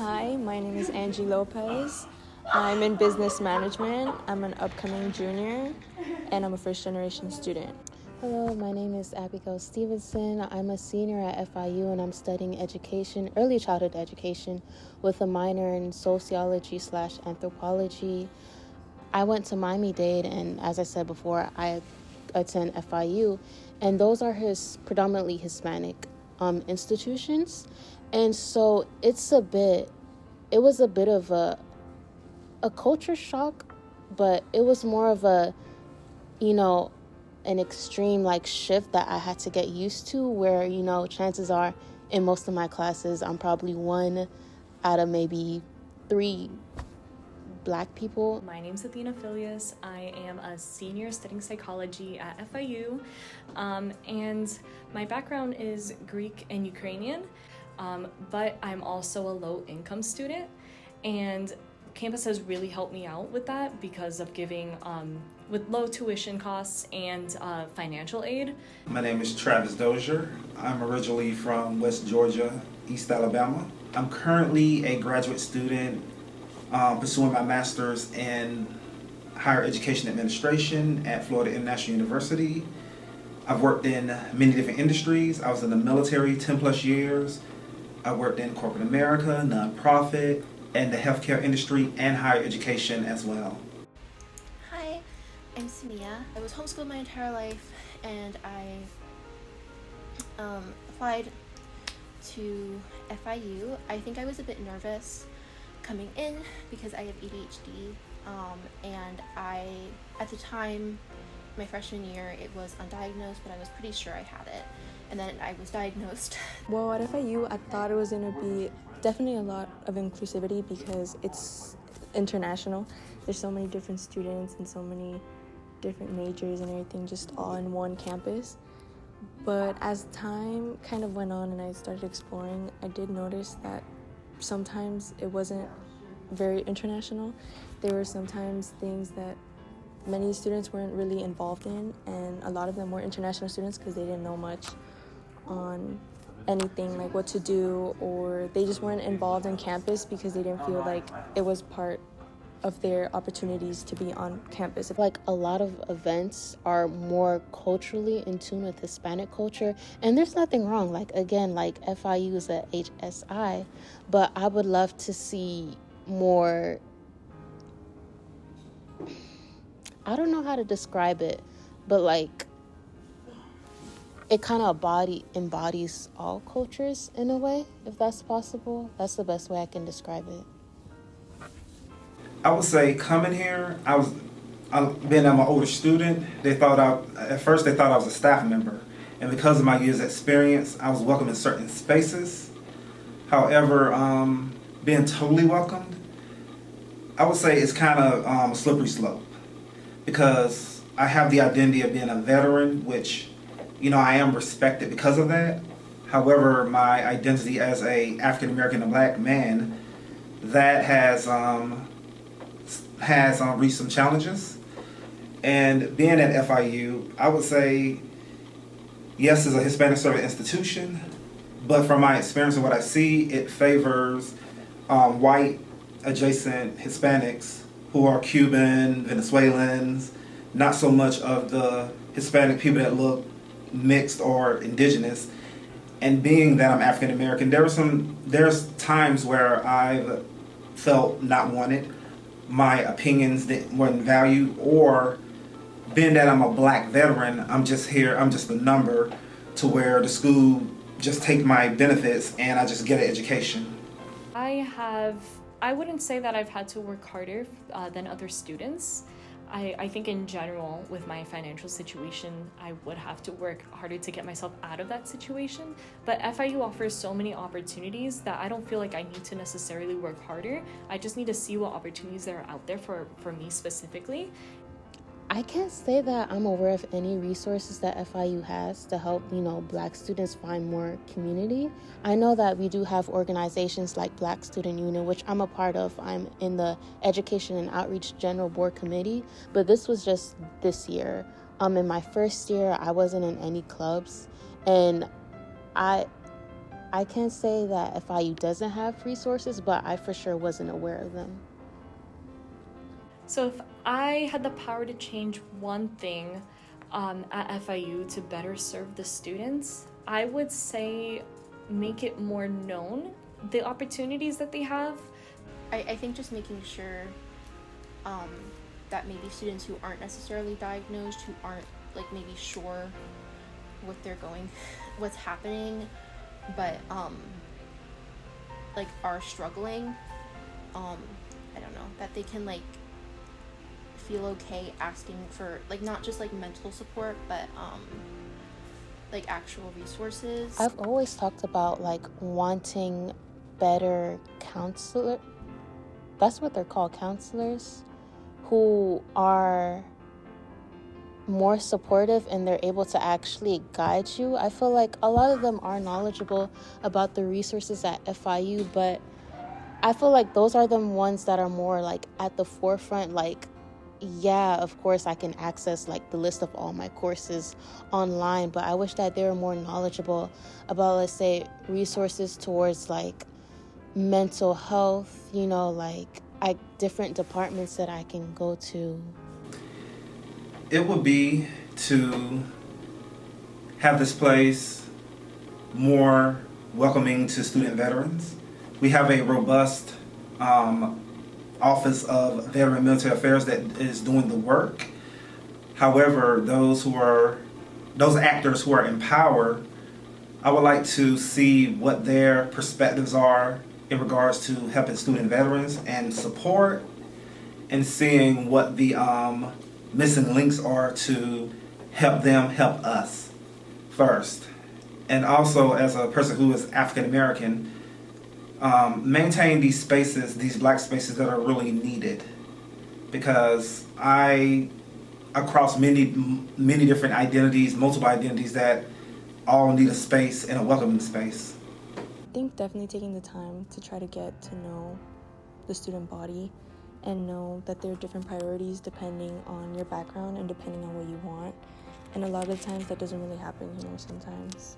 Hi, my name is Angie Lopez. I'm in business management. I'm an upcoming junior, and I'm a first-generation student. Hello, my name is Abigail Stevenson. I'm a senior at FIU and I'm studying education, early childhood education, with a minor in sociology/anthropology. I went to Miami-Dade, and as I said before, I attend FIU, and those are predominantly Hispanic institutions, and so it was a bit of a culture shock, but it was more of you know, an extreme shift that I had to get used to, where, chances are in most of my classes, I'm probably one out of maybe three Black people. My name's Athena Filius. I am a senior studying psychology at FIU, and my background is Greek and Ukrainian, but I'm also a low-income student, and campus has really helped me out with that because of giving with low tuition costs and financial aid. My name is Travis Dozier. I'm originally from West Georgia, East Alabama. I'm currently a graduate student pursuing my master's in higher education administration at Florida International University. I've worked in many different industries. I was in the military 10 plus years. I worked in corporate America, nonprofit, and the healthcare industry and higher education as well. Hi, I'm Samia. I was homeschooled my entire life, and I applied to FIU. I think I was a bit nervous coming in because I have ADHD, and at the time, my freshman year, it was undiagnosed, but I was pretty sure I had it, and then I was diagnosed. Well, at FIU, I thought it was going to be definitely a lot of inclusivity because it's international. There's so many different students and so many different majors and everything just all in one campus. But as time kind of went on and I started exploring, I did notice that sometimes it wasn't very international. There were sometimes things that many students weren't really involved in, and a lot of them were international students because they didn't know much on anything like what to do, or they just weren't involved in campus because they didn't feel like it was part of their opportunities to be on campus. A lot of events are more culturally in tune with Hispanic culture, and there's nothing wrong. FIU is a HSI, but I would love to see more. I don't know how to describe it, but it kind of embodies all cultures in a way, if that's possible. That's the best way I can describe it. I would say coming here, being I'm an older student, at first they thought I was a staff member. And because of my years of experience, I was welcome in certain spaces. However, being totally welcomed, I would say it's kind of a slippery slope. Because I have the identity of being a veteran, which, I am respected because of that. However, my identity as a African American and Black man, that has reached some challenges. And being at FIU, I would say, yes, it's a Hispanic serving institution, but from my experience and what I see, it favors white adjacent Hispanics who are Cuban, Venezuelans, not so much of the Hispanic people that look mixed or indigenous. And being that I'm African American, there's times where I've felt not wanted, my opinions that weren't valued, or being that I'm a Black veteran, I'm just a number to where the school just take my benefits and I just get an education. I wouldn't say that I've had to work harder than other students. I think in general, with my financial situation, I would have to work harder to get myself out of that situation. But FIU offers so many opportunities that I don't feel like I need to necessarily work harder. I just need to see what opportunities there are out there for me specifically. I can't say that I'm aware of any resources that FIU has to help, Black students find more community. I know that we do have organizations like Black Student Union, which I'm a part of. I'm in the Education and Outreach General Board Committee, but this was just this year. In my first year, I wasn't in any clubs, and I can't say that FIU doesn't have resources, but I for sure wasn't aware of them. So if I had the power to change one thing at FIU to better serve the students, I would say make it more known, the opportunities that they have. I think just making sure that maybe students who aren't necessarily diagnosed, who aren't like maybe sure what's happening, but like are struggling, I don't know, that they can like feel okay asking for like not just like mental support, but like actual resources. I've always talked about like wanting better counselor. That's what they're called, counselors, who are more supportive and they're able to actually guide you. I feel like a lot of them are knowledgeable about the resources at FIU, but I feel like those are the ones that are more like at the forefront. Like, yeah, of course I can access like the list of all my courses online, but I wish that they were more knowledgeable about, let's say, resources towards like mental health, you know, like different departments that I can go to. It would be to have this place more welcoming to student veterans. We have a robust Office of Veteran Military Affairs that is doing the work. However, those actors who are in power, I would like to see what their perspectives are in regards to helping student veterans and support, and seeing what the missing links are to help them help us first. And also, as a person who is African American, maintain these spaces, these black spaces that are really needed, because across many different identities, multiple identities that all need a space and a welcoming space. I think definitely taking the time to try to get to know the student body and know that there are different priorities depending on your background and depending on what you want. And a lot of the times that doesn't really happen here sometimes.